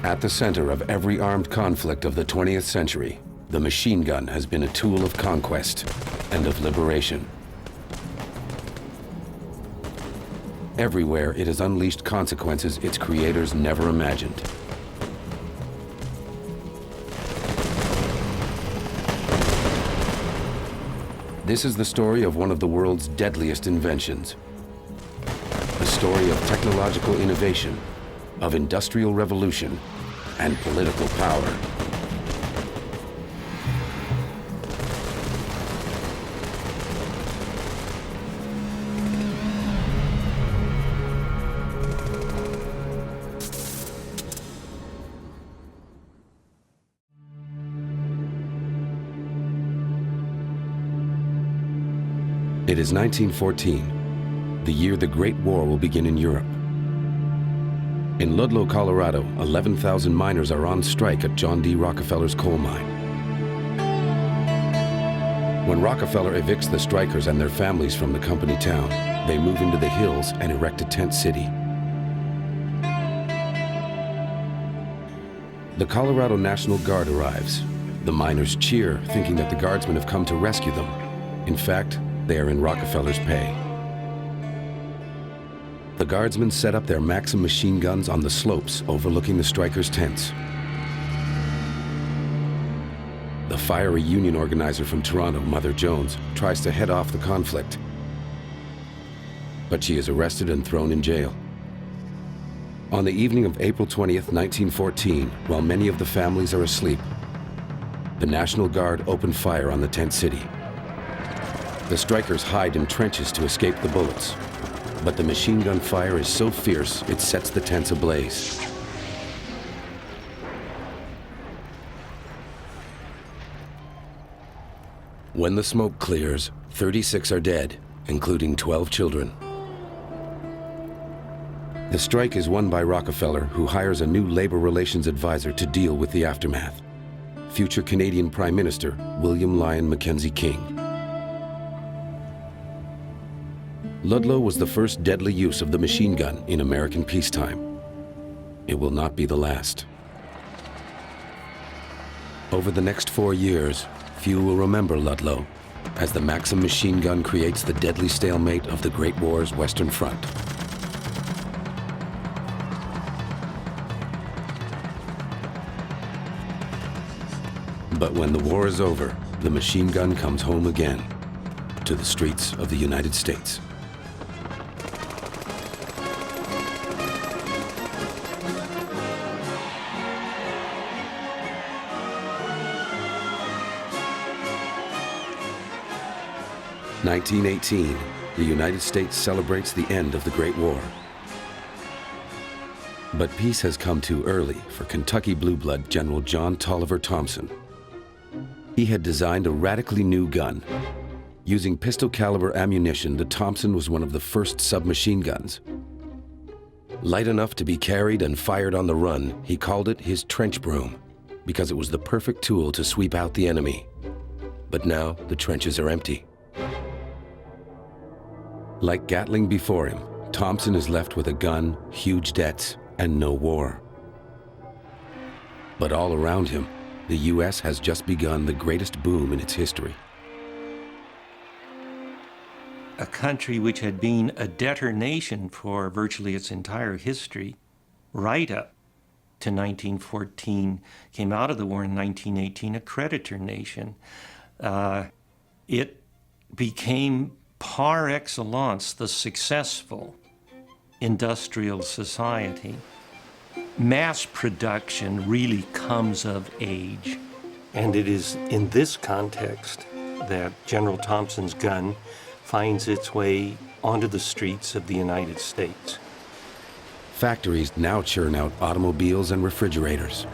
At the center of every armed conflict of the 20th century, the machine gun has been a tool of conquest and of liberation. Everywhere it has unleashed consequences its creators never imagined. This is the story of one of the world's deadliest inventions. The story of technological innovation, of industrial revolution, and political power. It is 1914, the year the Great War will begin in Europe. In Ludlow, Colorado, 11,000 miners are on strike at John D. Rockefeller's coal mine. When Rockefeller evicts the strikers and their families from the company town, they move into the hills and erect a tent city. The Colorado National Guard arrives. The miners cheer, thinking that the guardsmen have come to rescue them. In fact, they are in Rockefeller's pay. The guardsmen set up their Maxim machine guns on the slopes overlooking the strikers' tents. The fiery union organizer from Toronto, Mother Jones, tries to head off the conflict, but she is arrested and thrown in jail. On the evening of April 20th, 1914, while many of the families are asleep, the National Guard opened fire on the tent city. The strikers hide in trenches to escape the bullets, but the machine gun fire is so fierce it sets the tents ablaze. When the smoke clears, 36 are dead, including 12 children. The strike is won by Rockefeller, who hires a new labor relations advisor to deal with the aftermath, future Canadian Prime Minister William Lyon Mackenzie King. Ludlow was the first deadly use of the machine gun in American peacetime. It will not be the last. Over the next 4 years, few will remember Ludlow, as the Maxim machine gun creates the deadly stalemate of the Great War's Western Front. But when the war is over, the machine gun comes home again, to the streets of the United States. In 1918, the United States celebrates the end of the Great War. But peace has come too early for Kentucky Blue Blood General John Tolliver Thompson. He had designed a radically new gun. Using pistol-caliber ammunition, the Thompson was one of the first submachine guns. Light enough to be carried and fired on the run, he called it his trench broom, because it was the perfect tool to sweep out the enemy. But now, the trenches are empty. Like Gatling before him, Thompson is left with a gun, huge debts, and no war. But all around him, the U.S. has just begun the greatest boom in its history. A country which had been a debtor nation for virtually its entire history, right up to 1914, came out of the war in 1918 a creditor nation. It became par excellence the successful industrial society. Mass production really comes of age. And it is in this context that General Thompson's gun finds its way onto the streets of the United States. Factories now churn out automobiles and refrigerators.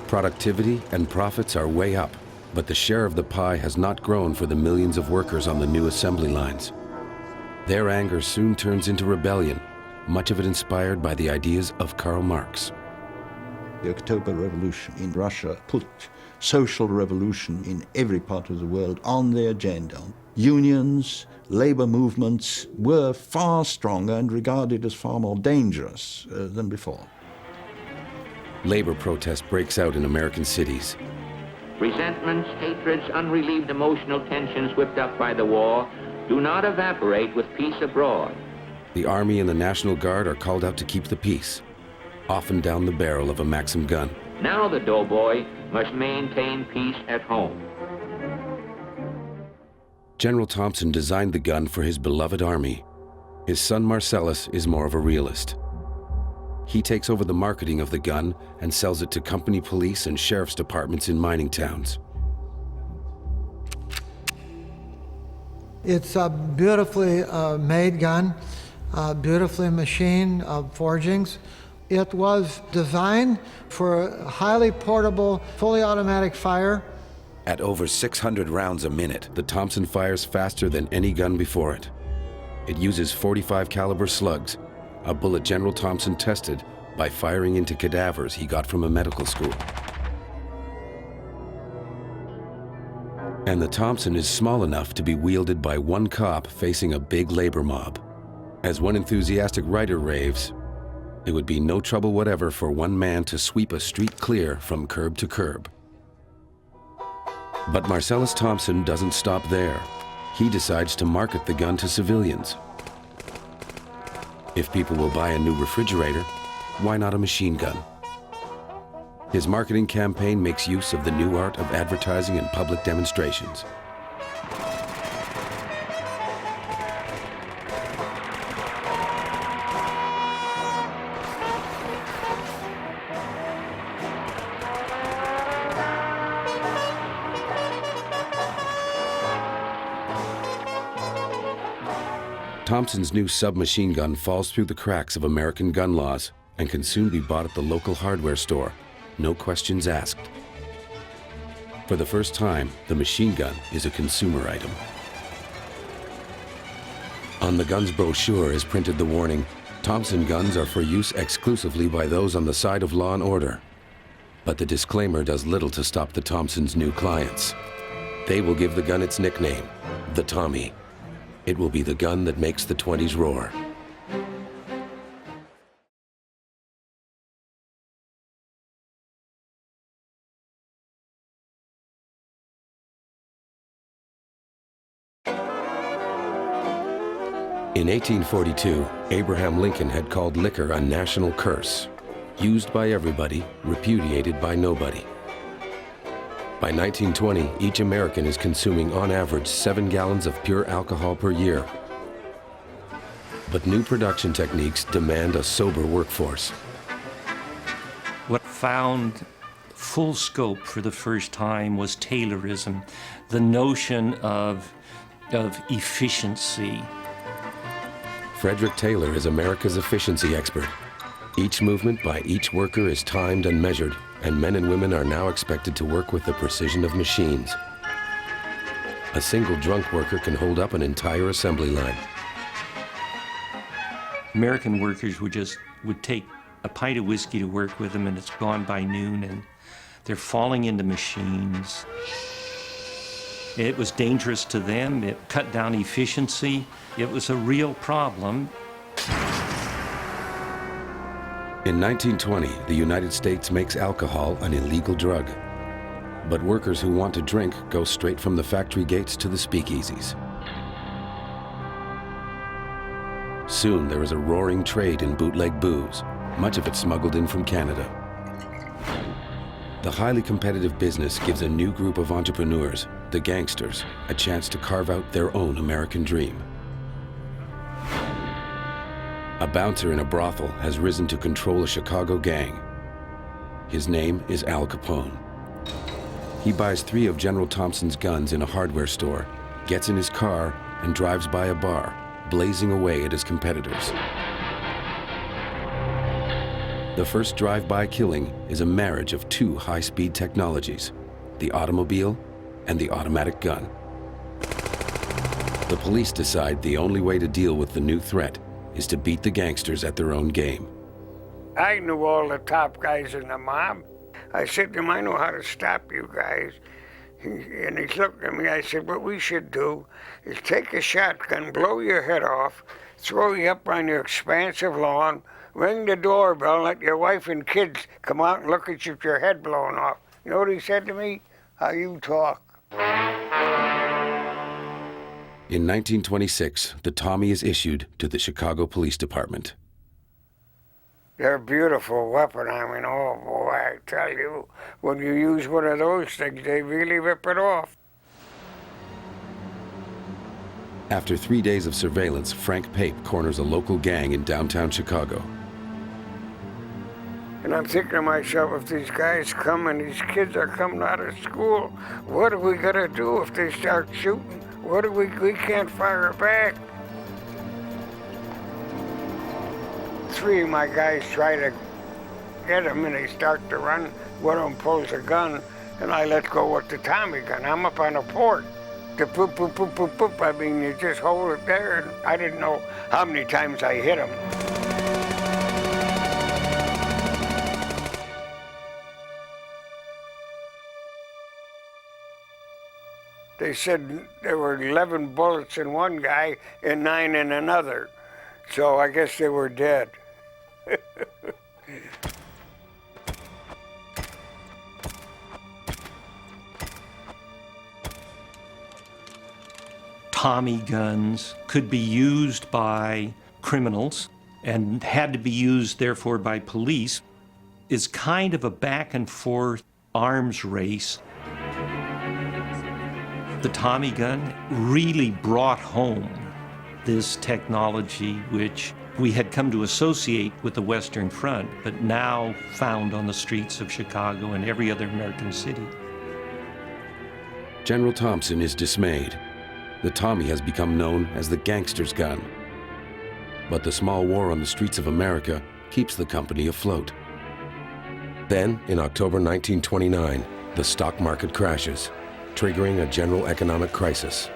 Productivity and profits are way up, but the share of the pie has not grown for the millions of workers on the new assembly lines. Their anger soon turns into rebellion, much of it inspired by the ideas of Karl Marx. The October Revolution in Russia put social revolution in every part of the world on the agenda. Unions, labor movements were far stronger and regarded as far more dangerous than before. labor protest breaks out in American cities. Resentments, hatreds, unrelieved emotional tensions whipped up by the war do not evaporate with peace abroad. The Army and the National Guard are called out to keep the peace, often down the barrel of a Maxim gun. Now the doughboy must maintain peace at home. General Thompson designed the gun for his beloved Army. His son Marcellus is more of a realist. He takes over the marketing of the gun and sells it to company police and sheriff's departments in mining towns. It's a beautifully made gun, beautifully machined forgings. It was designed for highly portable, fully automatic fire. At over 600 rounds a minute, the Thompson fires faster than any gun before it. It uses .45 caliber slugs, a bullet General Thompson tested by firing into cadavers he got from a medical school. And the Thompson is small enough to be wielded by one cop facing a big labor mob. As one enthusiastic writer raves, it would be no trouble whatever for one man to sweep a street clear from curb to curb. But Marcellus Thompson doesn't stop there. He decides to market the gun to civilians. If people will buy a new refrigerator, why not a machine gun? His marketing campaign makes use of the new art of advertising and public demonstrations. Thompson's new submachine gun falls through the cracks of American gun laws and can soon be bought at the local hardware store, no questions asked. For the first time, the machine gun is a consumer item. On the gun's brochure is printed the warning, "Thompson guns are for use exclusively by those on the side of law and order." But the disclaimer does little to stop the Thompsons' new clients. They will give the gun its nickname, the Tommy. It will be the gun that makes the 20s roar. In 1842, Abraham Lincoln had called liquor a national curse, used by everybody, repudiated by nobody. By 1920, each American is consuming on average 7 gallons of pure alcohol per year. But new production techniques demand a sober workforce. What found full scope for the first time was Taylorism, the notion of efficiency. Frederick Taylor is America's efficiency expert. Each movement by each worker is timed and measured, and men and women are now expected to work with the precision of machines. A single drunk worker can hold up an entire assembly line. American workers would take a pint of whiskey to work with them, and it's gone by noon, and they're falling into machines. It was dangerous to them. It cut down efficiency. It was a real problem. In 1920, the United States makes alcohol an illegal drug. But workers who want to drink go straight from the factory gates to the speakeasies. Soon there is a roaring trade in bootleg booze, much of it smuggled in from Canada. The highly competitive business gives a new group of entrepreneurs, the gangsters, a chance to carve out their own American dream. A bouncer in a brothel has risen to control a Chicago gang. His name is Al Capone. He buys 3 of General Thompson's guns in a hardware store, gets in his car, and drives by a bar, blazing away at his competitors. The first drive-by killing is a marriage of 2 high-speed technologies, the automobile and the automatic gun. The police decide the only way to deal with the new threat is to beat the gangsters at their own game. I knew all the top guys in the mob. I said to him, "I know how to stop you guys." And he looked at me, I said, "What we should do is take a shotgun, blow your head off, throw you up on your expansive lawn, ring the doorbell, let your wife and kids come out and look at you with your head blown off. You know what he said to me? How you talk. In 1926, the Tommy is issued to the Chicago Police Department. They're a beautiful weapon. I mean, oh boy, I tell you, when you use one of those things, they really rip it off. After 3 days of surveillance, Frank Pape corners a local gang in downtown Chicago. And I'm thinking to myself, if these guys come and these kids are coming out of school, what are we gonna do if they start shooting? What do we can't fire back. 3 of my guys try to get him and they start to run. One of them pulls a gun and I let go with the Tommy gun. I'm up on a porch. The poop, poop, poop, poop, poop. I mean, you just hold it there and I didn't know how many times I hit him. They said there were 11 bullets in one guy and 9 in another. So I guess they were dead. Tommy guns could be used by criminals and had to be used, therefore, by police. Is kind of a back and forth arms race. The Tommy gun really brought home this technology which we had come to associate with the Western Front, but now found on the streets of Chicago and every other American city. General Thompson is dismayed. The Tommy has become known as the gangster's gun. But the small war on the streets of America keeps the company afloat. Then, in October 1929, the stock market crashes, triggering a general economic crisis.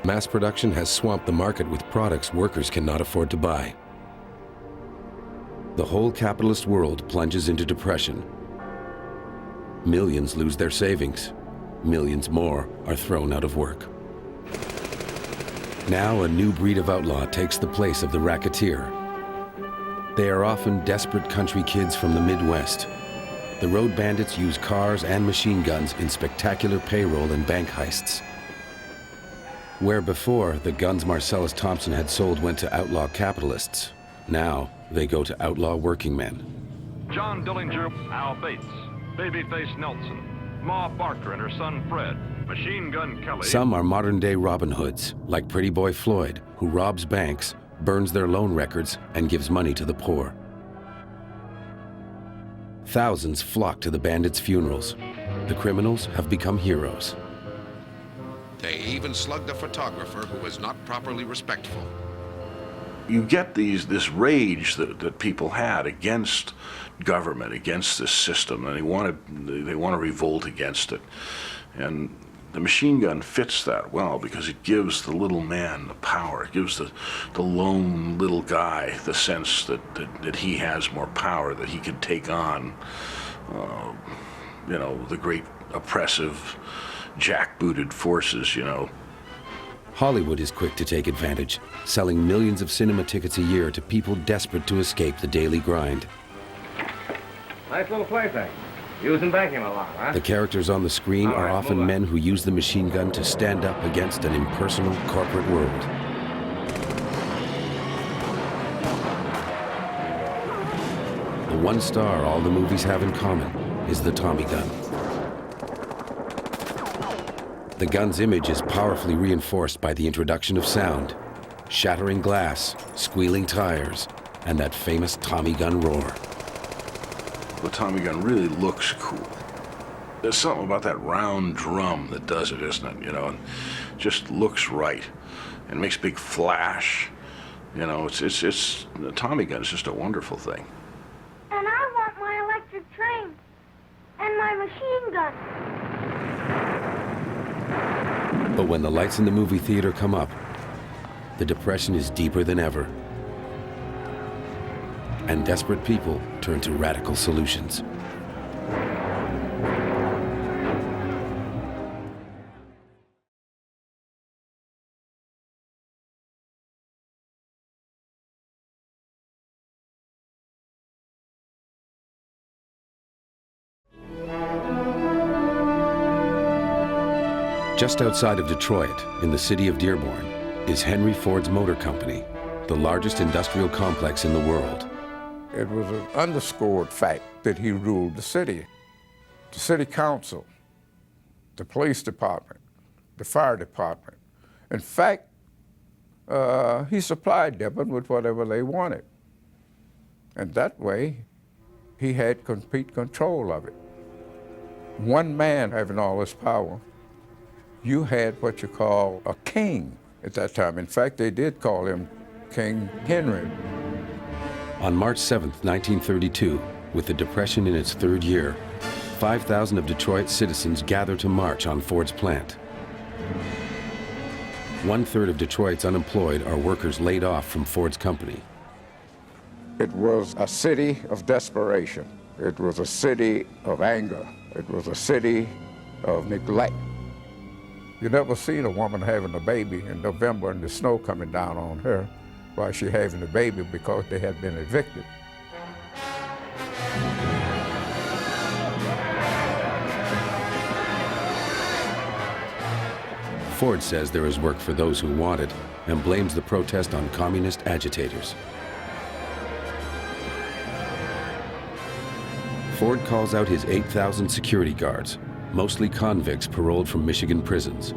Mass production has swamped the market with products workers cannot afford to buy. The whole capitalist world plunges into depression. Millions lose their savings. Millions more are thrown out of work. Now a new breed of outlaw takes the place of the racketeer. They are often desperate country kids from the Midwest. The road bandits use cars and machine guns in spectacular payroll and bank heists. Where before the guns Marcellus Thompson had sold went to outlaw capitalists, now they go to outlaw working men. John Dillinger, Al Bates, Babyface Nelson, Ma Barker and her son Fred, Machine Gun Kelly. Some are modern-day Robin Hoods, like Pretty Boy Floyd, who robs banks, burns their loan records, and gives money to the poor. Thousands flock to the bandits' funerals. The criminals have become heroes. They even slugged a photographer who was not properly respectful. You get this rage that people had against government, against this system, and they want to revolt against it. And the machine gun fits that well because it gives the little man the power. It gives the lone little guy the sense that he has more power, that he can take on, the great oppressive, jackbooted forces, Hollywood is quick to take advantage, selling millions of cinema tickets a year to people desperate to escape the daily grind. Nice little plaything. Using banking a lot, huh? The characters on the screen are often men who use the machine gun to stand up against an impersonal corporate world. The one star all the movies have in common is the Tommy gun. The gun's image is powerfully reinforced by the introduction of sound, shattering glass, squealing tires, and that famous Tommy gun roar. The Tommy gun really looks cool. There's something about that round drum that does it, isn't it? And just looks right. And makes a big flash. It's the Tommy gun is just a wonderful thing. And I want my electric train and my machine gun. But when the lights in the movie theater come up, the depression is deeper than ever. And desperate people turn to radical solutions. Just outside of Detroit, in the city of Dearborn, is Henry Ford's Motor Company, the largest industrial complex in the world. It was an underscored fact that he ruled the city council, the police department, the fire department. In fact, he supplied them with whatever they wanted. And that way, he had complete control of it. One man having all this power, you had what you call a king at that time. In fact, they did call him King Henry. On March 7th, 1932, with the Depression in its third year, 5,000 of Detroit's citizens gather to march on Ford's plant. 1/3 of Detroit's unemployed are workers laid off from Ford's company. It was a city of desperation. It was a city of anger. It was a city of neglect. You never seen a woman having a baby in November and the snow coming down on her while she having the baby because they had been evicted. Ford says there is work for those who want it and blames the protest on communist agitators. Ford calls out his 8,000 security guards, mostly convicts paroled from Michigan prisons.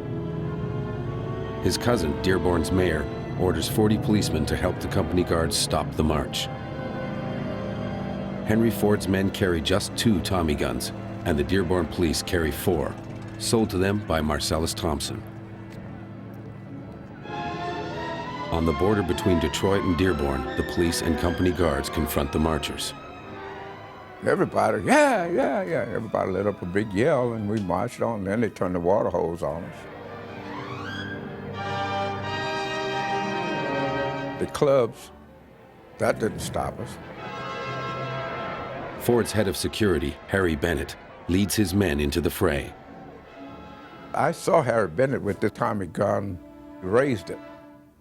His cousin, Dearborn's mayor, orders 40 policemen to help the company guards stop the march. Henry Ford's men carry just 2 Tommy guns, and the Dearborn police carry 4, sold to them by Marcellus Thompson. On the border between Detroit and Dearborn, the police and company guards confront the marchers. Everybody, yeah. Everybody let up a big yell and we marched on. Then they turned the water hose on us. The clubs, that didn't stop us. Ford's head of security, Harry Bennett, leads his men into the fray. I saw Harry Bennett with the Tommy gun, raised it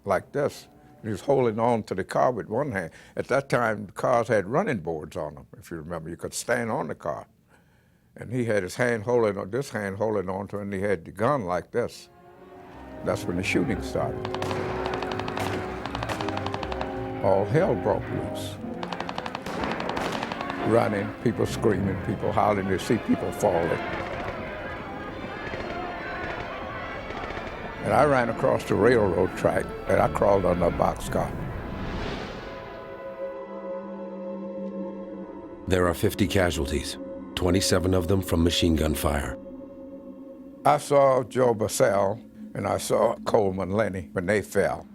like this. He was holding on to the car with one hand. At that time, the cars had running boards on them, if you remember. You could stand on the car. And he had his hand holding on, this hand holding on to it, and he had the gun like this. That's when the shooting started. All hell broke loose. Running, people screaming, people hollering, they see people falling. And I ran across the railroad track and I crawled under a boxcar. There are 50 casualties, 27 of them from machine gun fire. I saw Joe Bassell and I saw Coleman Lenny when they fell.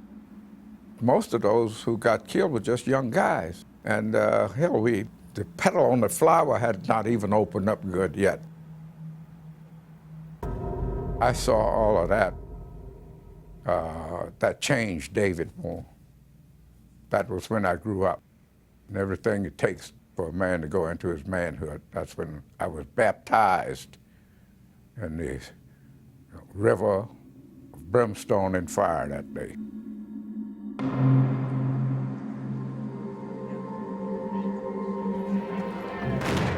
Most of those who got killed were just young guys. And hell, the petal on the flower had not even opened up good yet. I saw all of that. That changed David more. That was when I grew up. And everything it takes for a man to go into his manhood, that's when I was baptized in the river of brimstone and fire that day.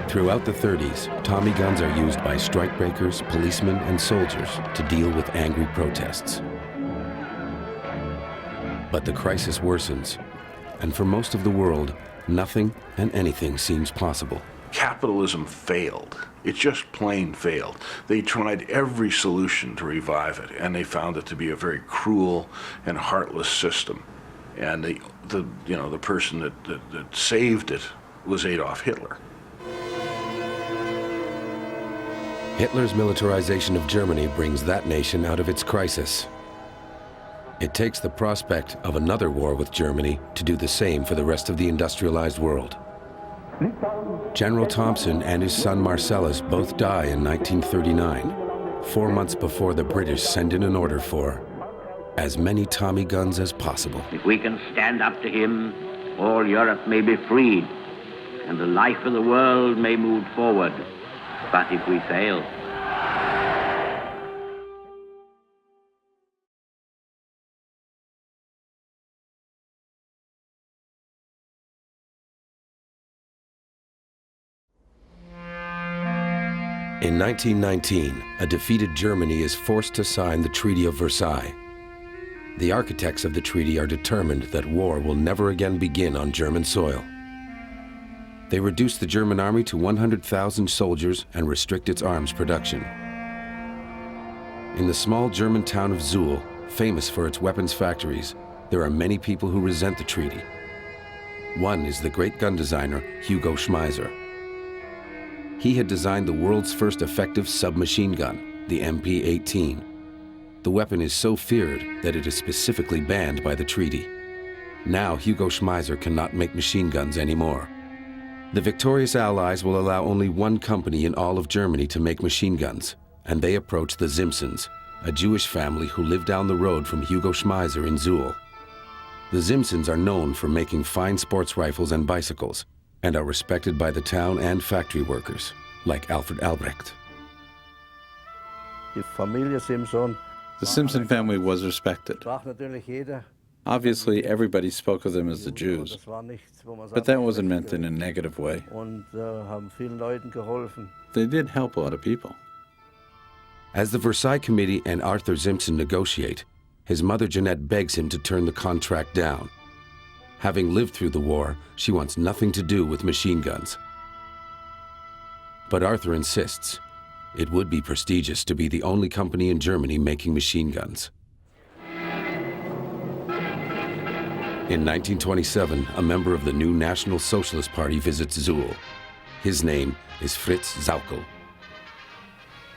Throughout the 30s, Tommy guns are used by strikebreakers, policemen, and soldiers to deal with angry protests. But the crisis worsens, and for most of the world, nothing and anything seems possible. Capitalism failed. It just plain failed. They tried every solution to revive it, and they found it to be a very cruel and heartless system. And the person that saved it was Adolf Hitler. Hitler's militarization of Germany brings that nation out of its crisis. It takes the prospect of another war with Germany to do the same for the rest of the industrialized world. General Thompson and his son Marcellus both die in 1939, 4 months before the British send in an order for as many Tommy guns as possible. If we can stand up to him, all Europe may be freed, and the life of the world may move forward. But if we fail, In 1919, a defeated Germany is forced to sign the Treaty of Versailles. The architects of the treaty are determined that war will never again begin on German soil. They reduce the German army to 100,000 soldiers and restrict its arms production. In the small German town of Zuhl, famous for its weapons factories, there are many people who resent the treaty. One is the great gun designer, Hugo Schmeisser. He had designed the world's first effective submachine gun, the MP-18. The weapon is so feared that it is specifically banned by the treaty. Now Hugo Schmeisser cannot make machine guns anymore. The victorious Allies will allow only one company in all of Germany to make machine guns, and they approach the Simpsons, a Jewish family who live down the road from Hugo Schmeisser in Zuhl. The Simpsons are known for making fine sports rifles and bicycles, and are respected by the town and factory workers, like Alfred Albrecht. The Simpson family was respected. Obviously, everybody spoke of them as the Jews, but that wasn't meant in a negative way. They did help a lot of people. As the Versailles Committee and Arthur Simpson negotiate, his mother Jeanette begs him to turn the contract down. Having lived through the war, she wants nothing to do with machine guns. But Arthur insists. It would be prestigious to be the only company in Germany making machine guns. In 1927, a member of the new National Socialist Party visits Zuhl. His name is Fritz Sauckel.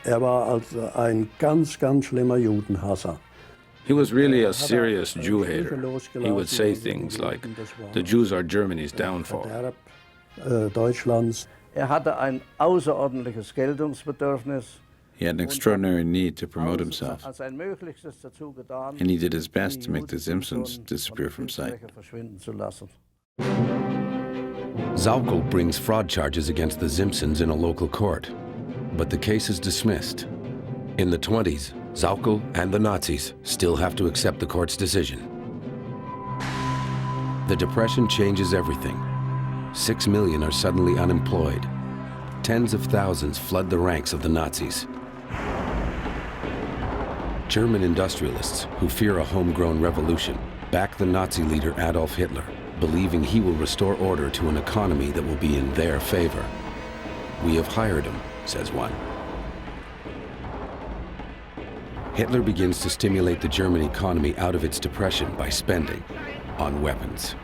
War also ein ganz schlimmer Judenhasser. He was really a serious Jew hater. He would say things like, "The Jews are Germany's downfall." Deutschlands. Hatte ein außerordentliches Geltungsbedürfnis. He had an extraordinary need to promote himself, and he did his best to make the Simpsons disappear from sight. Sauckel brings fraud charges against the Simpsons in a local court, but the case is dismissed. In the 20s, Sauckel and the Nazis still have to accept the court's decision. The Depression changes everything. 6 million are suddenly unemployed. Tens of thousands flood the ranks of the Nazis. German industrialists, who fear a homegrown revolution, back the Nazi leader Adolf Hitler, believing he will restore order to an economy that will be in their favor. "We have hired him," says one. Hitler begins to stimulate the German economy out of its depression by spending on weapons.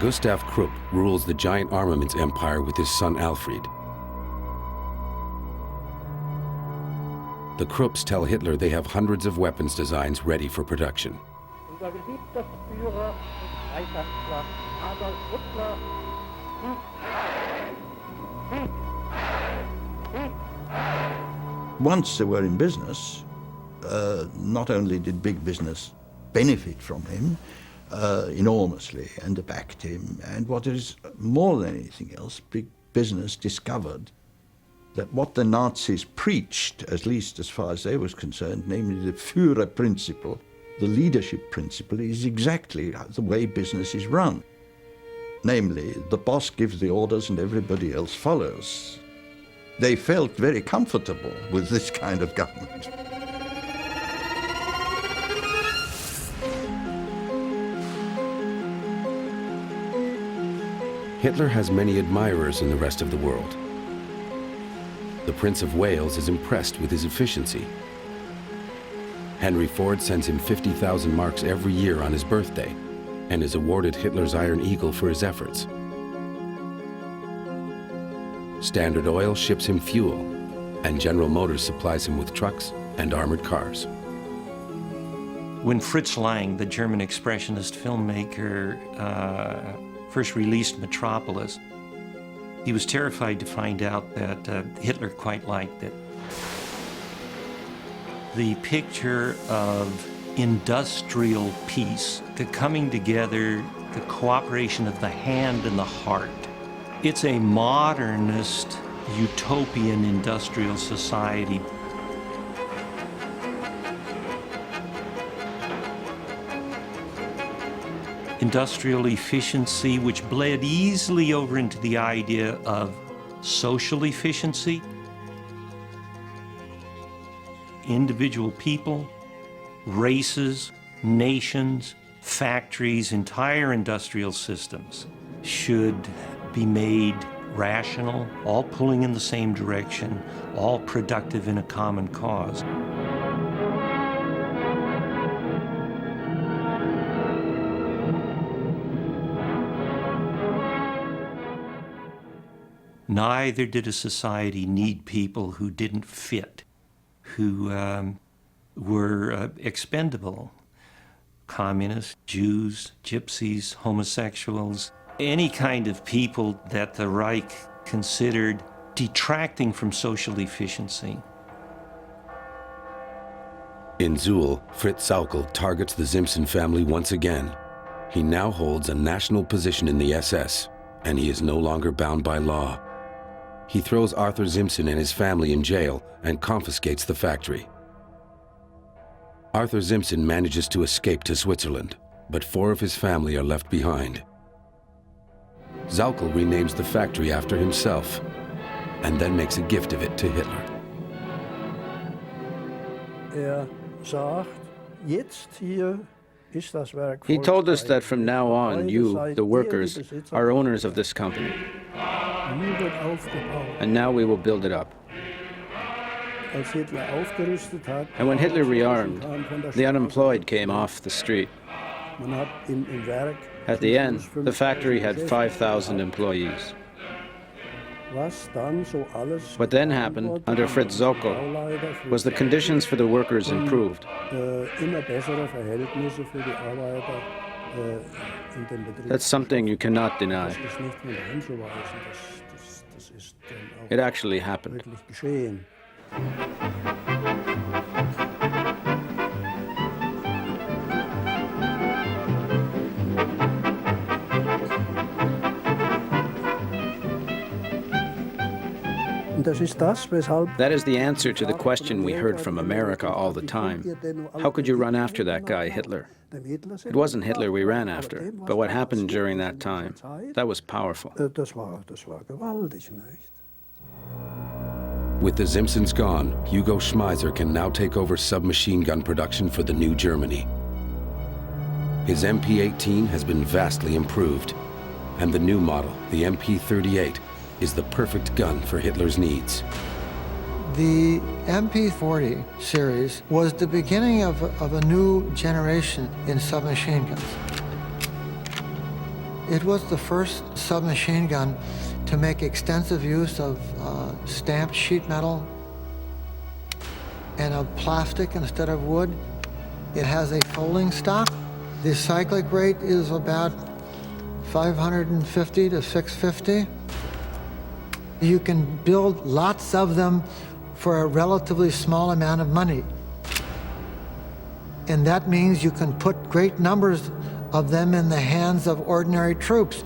Gustav Krupp rules the giant armaments empire with his son Alfred. The Krupps tell Hitler they have hundreds of weapons designs ready for production. Once they were in business, not only did big business benefit from him enormously and backed him, and what is more than anything else, big business discovered that what the Nazis preached, at least as far as they was concerned, namely the Führer principle, the leadership principle, is exactly the way business is run. Namely, the boss gives the orders and everybody else follows. They felt very comfortable with this kind of government. Hitler has many admirers in the rest of the world. The Prince of Wales is impressed with his efficiency. Henry Ford sends him 50,000 marks every year on his birthday and is awarded Hitler's Iron Eagle for his efforts. Standard Oil ships him fuel, and General Motors supplies him with trucks and armored cars. When Fritz Lang, the German expressionist filmmaker, first released Metropolis, he was terrified to find out that Hitler quite liked it. The picture of industrial peace, the coming together, the cooperation of the hand and the heart. It's a modernist, utopian industrial society. industrial efficiency, which bled easily over into the idea of social efficiency. Individual people, races, nations, factories, entire industrial systems should be made rational, all pulling in the same direction, all productive in a common cause. Neither did a society need people who didn't fit, who were expendable. Communists, Jews, gypsies, homosexuals, any kind of people that the Reich considered detracting from social efficiency. In Zuhl, Fritz Sauckel targets the Simpson family once again. He now holds a national position in the SS, and he is no longer bound by law. He throws Arthur Simpson and his family in jail and confiscates the factory. Arthur Simpson manages to escape to Switzerland, but 4 of his family are left behind. Sauckel renames the factory after himself, and then makes a gift of it to Hitler. He told us that from now on, you, the workers, are owners of this company. And now we will build it up. And when Hitler rearmed, the unemployed came off the street. At the end, the factory had 5,000 employees. What then happened under Fritz Sauckel was the conditions for the workers improved. That's something you cannot deny. It actually happened. That is the answer to the question we heard from America all the time. How could you run after that guy, Hitler? It wasn't Hitler we ran after, but what happened during that time, that was powerful. With the Simpsons gone, Hugo Schmeisser can now take over submachine gun production for the new Germany. His MP-18 has been vastly improved, and the new model, the MP-38, is the perfect gun for Hitler's needs. The MP-40 series was the beginning of a new generation in submachine guns. It was the first submachine gun to make extensive use of stamped sheet metal and of plastic instead of wood. It has a folding stock. The cyclic rate is about 550 to 650. You can build lots of them for a relatively small amount of money. And that means you can put great numbers of them in the hands of ordinary troops.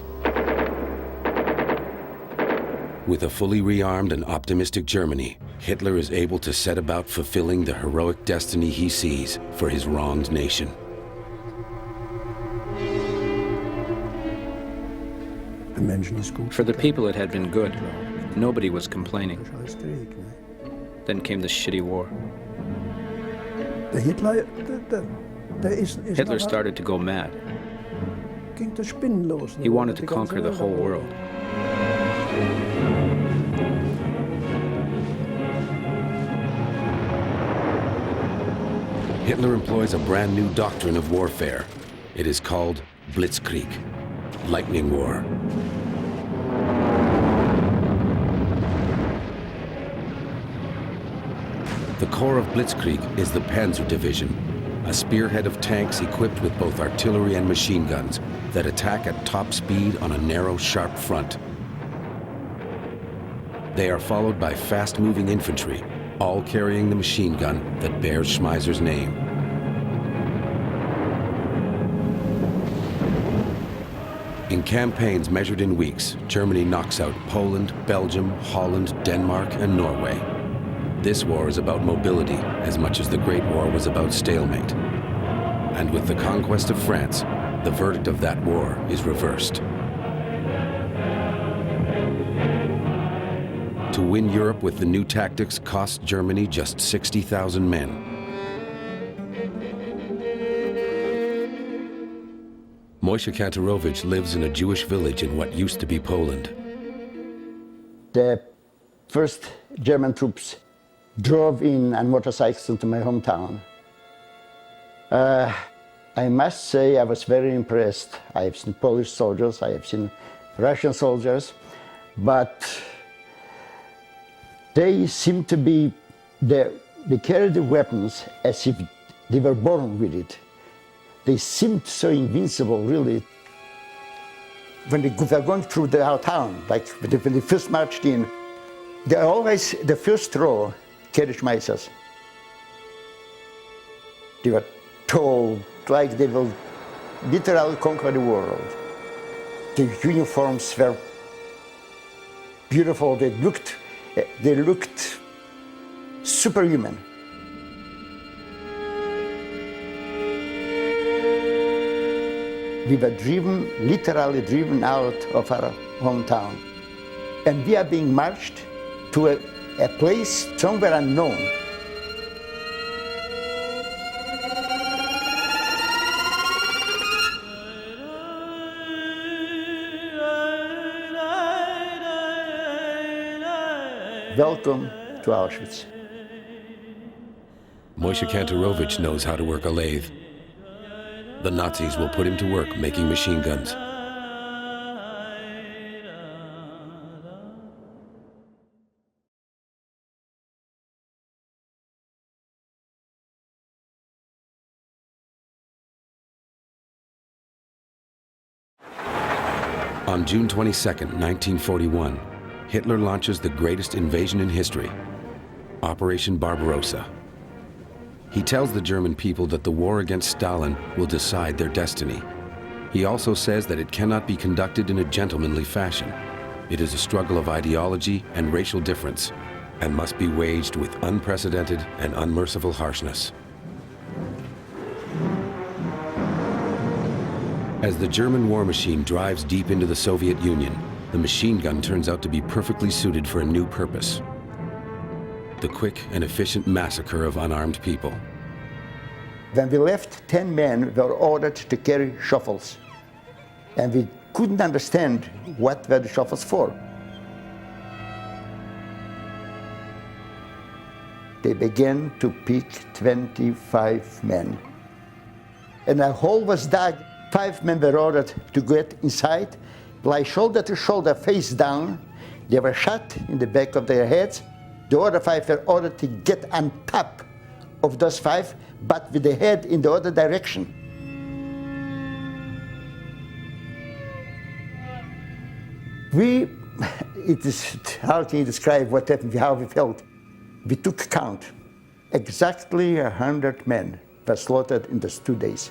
With a fully rearmed and optimistic Germany, Hitler is able to set about fulfilling the heroic destiny he sees for his wronged nation. For the people, it had been good. Nobody was complaining. Then came the shitty war. Hitler started to go mad. He wanted to conquer the whole world. Hitler employs a brand new doctrine of warfare. It is called Blitzkrieg, lightning war. The core of Blitzkrieg is the Panzer Division, a spearhead of tanks equipped with both artillery and machine guns that attack at top speed on a narrow, sharp front. They are followed by fast-moving infantry, all carrying the machine gun that bears Schmeisser's name. In campaigns measured in weeks, Germany knocks out Poland, Belgium, Holland, Denmark, and Norway. This war is about mobility as much as the Great War was about stalemate. And with the conquest of France, the verdict of that war is reversed. To win Europe with the new tactics cost Germany just 60,000 men. Moishe Kantorowicz lives in a Jewish village in what used to be Poland. The first German troops drove in on motorcycles into my hometown. I must say I was very impressed. I have seen Polish soldiers, I have seen Russian soldiers, but they seem to be, they carried the weapons as if they were born with it. They seemed so invincible, really. When they were going through our town, like when they first marched in, they always, the first row, carried Schmeissers. They were tall, like they will literally conquer the world. The uniforms were beautiful, they looked superhuman. We were literally driven out of our hometown. And we are being marched to a place somewhere unknown. Welcome to Auschwitz. Moishe Kantorowicz knows how to work a lathe. The Nazis will put him to work making machine guns. On June 22, 1941, Hitler launches the greatest invasion in history, Operation Barbarossa. He tells the German people that the war against Stalin will decide their destiny. He also says that it cannot be conducted in a gentlemanly fashion. It is a struggle of ideology and racial difference, and must be waged with unprecedented and unmerciful harshness. As the German war machine drives deep into the Soviet Union, the machine gun turns out to be perfectly suited for a new purpose: the quick and efficient massacre of unarmed people. When we left, 10 men were ordered to carry shovels. And we couldn't understand what were the shovels for. They began to pick 25 men. And a hole was dug. 5 men were ordered to get inside, lie shoulder to shoulder, face down. They were shot in the back of their heads. The other 5 were ordered to get on top of those 5, but with the head in the other direction. It is how can you describe what happened, how we felt? We took count. Exactly 100 men were slaughtered in those 2 days.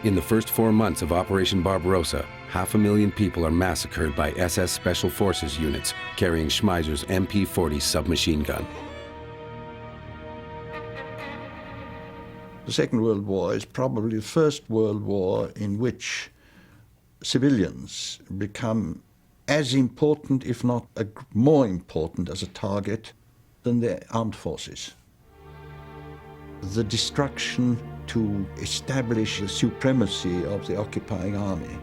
In the first 4 months of Operation Barbarossa, 500,000 people are massacred by SS Special Forces units carrying Schmeisser's MP-40 submachine gun. The Second World War is probably the first world war in which civilians become as important, if not more important, as a target than the armed forces. The destruction to establish the supremacy of the occupying army,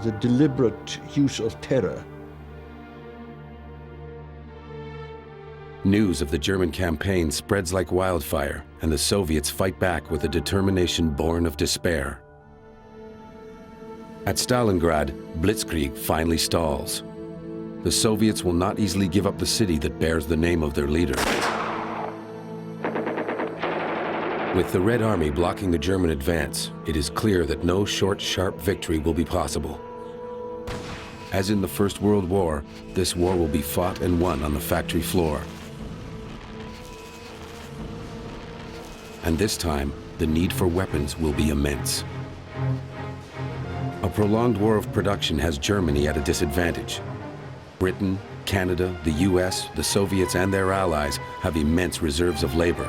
the deliberate use of terror. News of the German campaign spreads like wildfire, and the Soviets fight back with a determination born of despair. At Stalingrad, Blitzkrieg finally stalls. The Soviets will not easily give up the city that bears the name of their leader. With the Red Army blocking the German advance, it is clear that no short, sharp victory will be possible. As in the First World War, this war will be fought and won on the factory floor. And this time, the need for weapons will be immense. A prolonged war of production has Germany at a disadvantage. Britain, Canada, the US, the Soviets, and their allies have immense reserves of labor.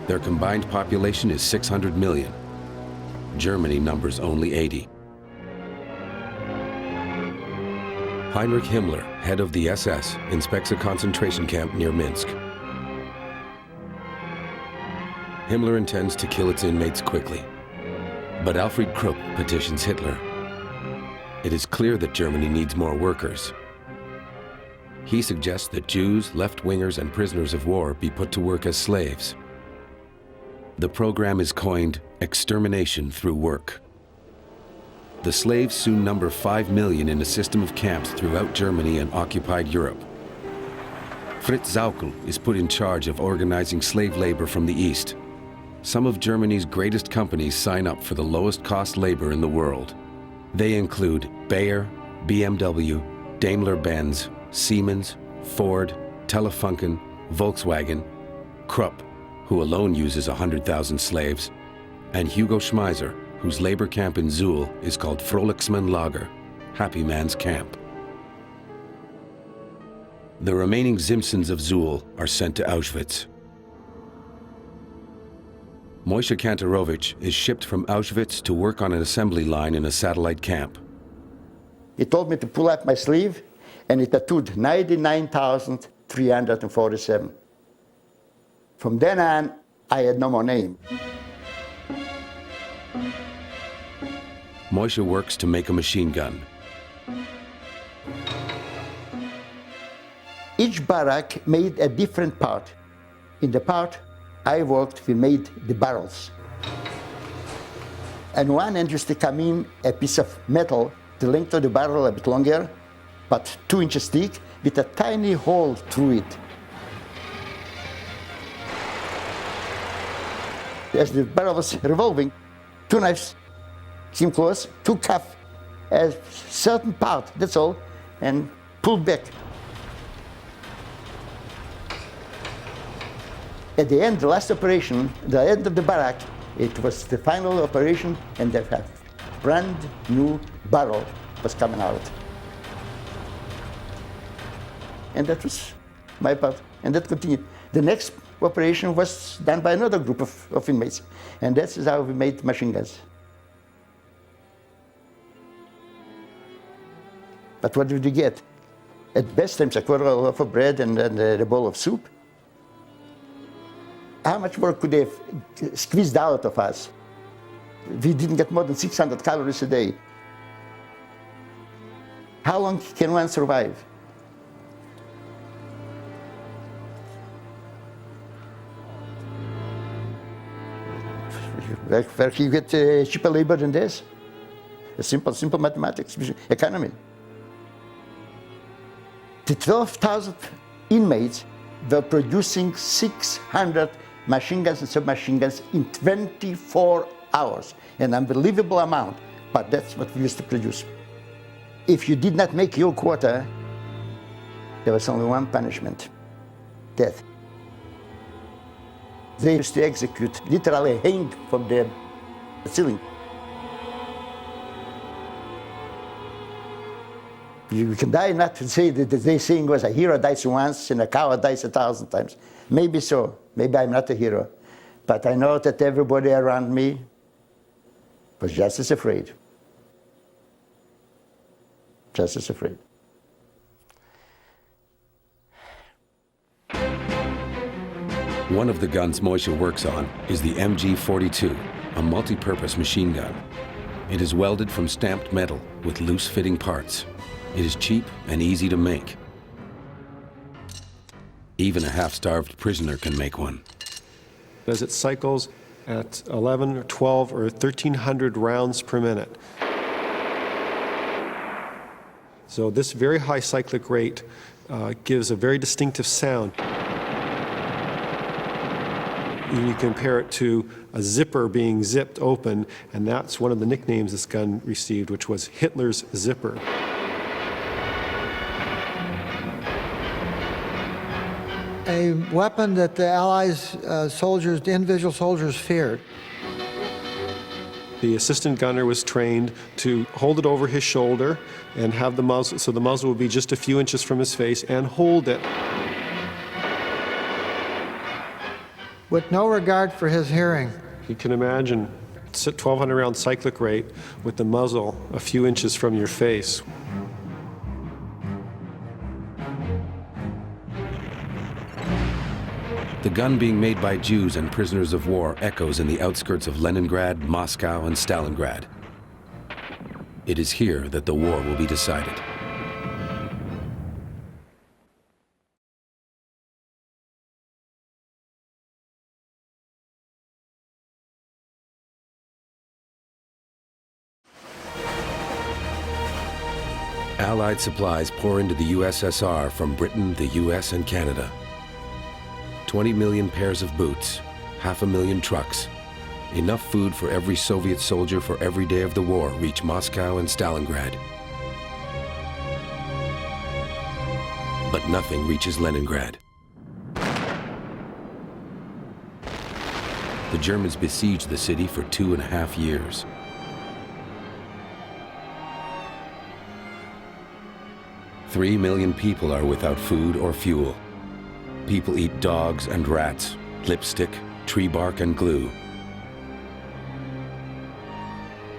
Their combined population is 600 million. Germany numbers only 80. Heinrich Himmler, head of the SS, inspects a concentration camp near Minsk. Himmler intends to kill its inmates quickly. But Alfred Krupp petitions Hitler. It is clear that Germany needs more workers. He suggests that Jews, left-wingers, and prisoners of war be put to work as slaves. The program is coined extermination through work. The slaves soon number 5 million in a system of camps throughout Germany and occupied Europe. Fritz Sauckel is put in charge of organizing slave labor from the East. Some of Germany's greatest companies sign up for the lowest cost labor in the world. They include Bayer, BMW, Daimler-Benz, Siemens, Ford, Telefunken, Volkswagen, Krupp, who alone uses 100,000 slaves, and Hugo Schmeiser, whose labor camp in Zuhl is called Frolicksmann Lager, Happy Man's Camp. The remaining Simpsons of Zuhl are sent to Auschwitz. Moishe Kantorowicz is shipped from Auschwitz to work on an assembly line in a satellite camp. He told me to pull out my sleeve, and it tattooed 99,347. From then on, I had no more name. Moishe works to make a machine gun. Each barrack made a different part. In the part I worked, we made the barrels. And one end used to come in a piece of metal, the length of the barrel a bit longer, but 2 inches thick, with a tiny hole through it. As the barrel was revolving, 2 knives came close, took off a certain part, that's all, and pulled back. At the end, the last operation, the end of the barrack, it was the final operation, and the brand new barrel was coming out. And that was my part, and that continued. The next operation was done by another group of inmates, and that's how we made machine guns. But what did we get? At best times, a quarter of a loaf of bread and a bowl of soup. How much more could they have squeezed out of us? We didn't get more than 600 calories a day. How long can one survive? Where can you get cheaper labor than this? A simple mathematics, economy. The 12,000 inmates were producing 600 machine guns and submachine guns in 24 hours. An unbelievable amount, but that's what we used to produce. If you did not make your quota, there was only one punishment: death. They used to execute, literally hang from the ceiling. You can die not to say that the saying was a hero dies once and a coward dies 1,000 times. Maybe so, maybe I'm not a hero. But I know that everybody around me was just as afraid. Just as afraid. One of the guns Moishe works on is the MG-42, a multi-purpose machine gun. It is welded from stamped metal with loose-fitting parts. It is cheap and easy to make. Even a half-starved prisoner can make one. As it cycles at 11 or 12 or 1,300 rounds per minute. So this very high cyclic rate gives a very distinctive sound. You compare it to a zipper being zipped open, and that's one of the nicknames this gun received, which was Hitler's zipper. A weapon that the Allies soldiers, the individual soldiers, feared. The assistant gunner was trained to hold it over his shoulder and have the muzzle, so the muzzle would be just a few inches from his face, and hold it. with no regard for his hearing. You can imagine 1,200 round cyclic rate with the muzzle a few inches from your face. The gun being made by Jews and prisoners of war echoes in the outskirts of Leningrad, Moscow, and Stalingrad. It is here that the war will be decided. Allied supplies pour into the USSR from Britain, the US, and Canada. 20 million pairs of boots, 500,000 trucks, enough food for every Soviet soldier for every day of the war reach Moscow and Stalingrad. But nothing reaches Leningrad. The Germans besieged the city for 2.5 years. Three million people are without food or fuel. People eat dogs and rats, lipstick, tree bark, and glue.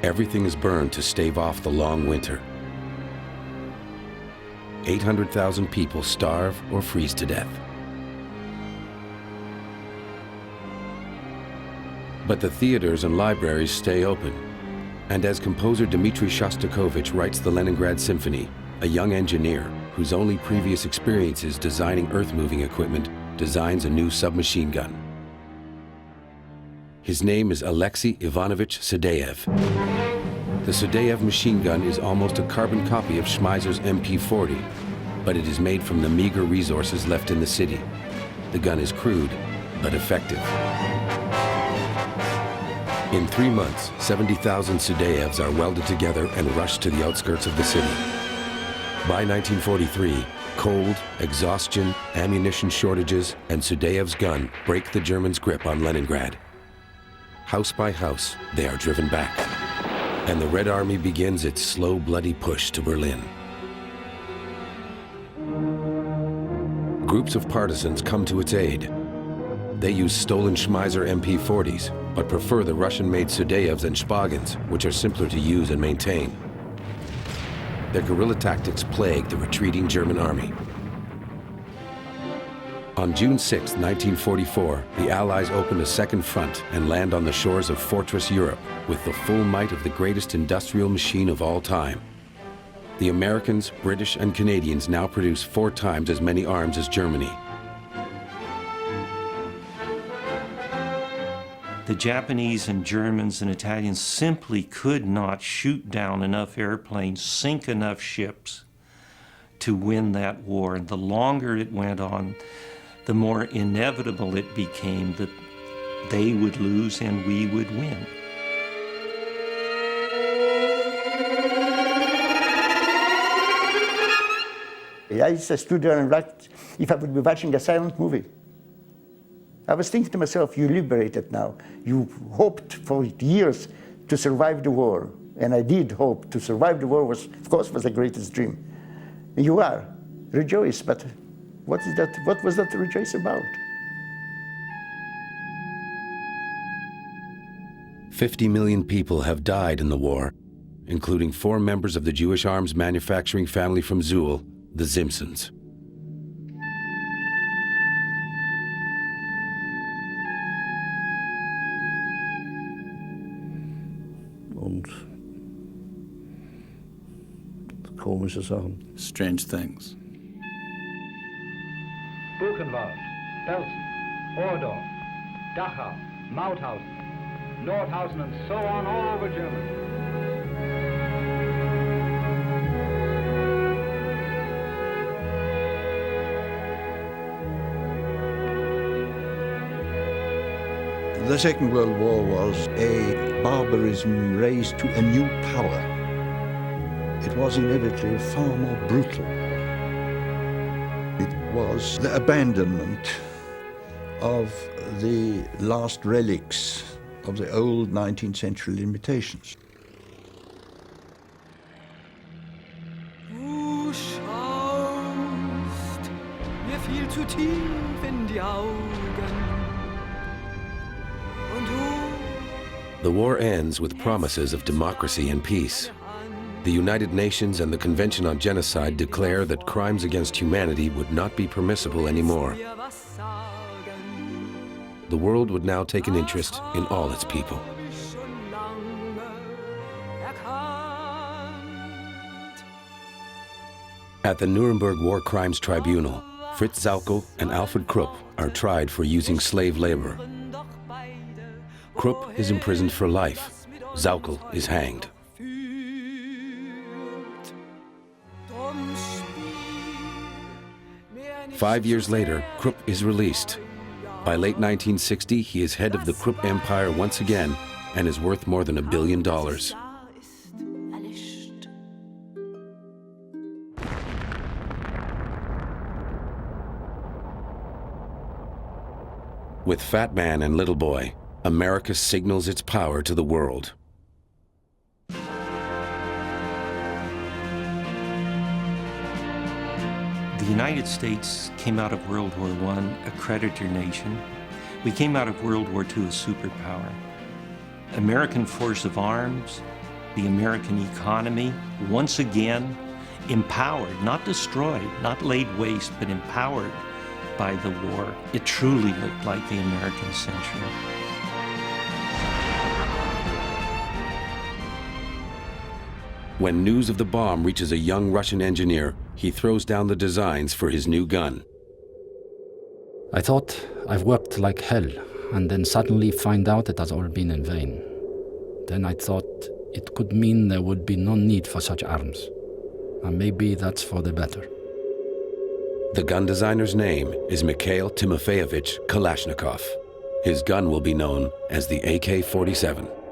Everything is burned to stave off the long winter. 800,000 people starve or freeze to death. But the theaters and libraries stay open. And as composer Dmitri Shostakovich writes the Leningrad Symphony, a young engineer whose only previous experiences designing earth-moving equipment designs a new submachine gun. His name is Alexei Ivanovich Sadeev. The Sadeev machine gun is almost a carbon copy of Schmeisser's MP40, but it is made from the meager resources left in the city. The gun is crude, but effective. In 3 months, 70,000 Sadeevs are welded together and rushed to the outskirts of the city. By 1943, cold, exhaustion, ammunition shortages, and Sadeev's gun break the Germans' grip on Leningrad. House by house, they are driven back, and the Red Army begins its slow, bloody push to Berlin. Groups of partisans come to its aid. They use stolen Schmeisser MP40s, but prefer the Russian-made Sadeevs and Spagans, which are simpler to use and maintain. Their guerrilla tactics plague the retreating German army. On June 6, 1944, the Allies opened a second front and land on the shores of Fortress Europe with the full might of the greatest industrial machine of all time. The Americans, British, and Canadians now produce 4 times as many arms as Germany. The Japanese and Germans and Italians simply could not shoot down enough airplanes, sink enough ships to win that war. And the longer it went on, the more inevitable it became that they would lose and we would win. I stood there and wrote if I would be watching a silent movie. I was thinking to myself, you're liberated now. You hoped for years to survive the war. And I did hope to survive the war, of course, was the greatest dream. And you are. Rejoice, but what was that to rejoice about? 50 million people have died in the war, including 4 members of the Jewish arms manufacturing family from Zuhl, the Simpsons. Und komische Sachen. Strange things. Buchenwald, Belsen, Ohrdorf, Dachau, Mauthausen, Nordhausen, and so on all over Germany. The Second World War was a barbarism raised to a new power. It was inevitably far more brutal. It was the abandonment of the last relics of the old 19th century limitations. Du schaust mir viel zu tief in die Augen. The war ends with promises of democracy and peace. The United Nations and the Convention on Genocide declare that crimes against humanity would not be permissible anymore. The world would now take an interest in all its people. At the Nuremberg War Crimes Tribunal, Fritz Sauckel and Alfred Krupp are tried for using slave labor. Krupp is imprisoned for life. Sauckel is hanged. Five years later, Krupp is released. By late 1960, he is head of the Krupp Empire once again and is worth more than $1 billion. With Fat Man and Little Boy, America signals its power to the world. The United States came out of World War I a creditor nation. We came out of World War II a superpower. American force of arms, the American economy, once again empowered, not destroyed, not laid waste, but empowered by the war. It truly looked like the American century. When news of the bomb reaches a young Russian engineer, he throws down the designs for his new gun. I thought I've worked like hell, and then suddenly find out it has all been in vain. Then I thought it could mean there would be no need for such arms. And maybe that's for the better. The gun designer's name is Mikhail Timofeyevich Kalashnikov. His gun will be known as the AK-47.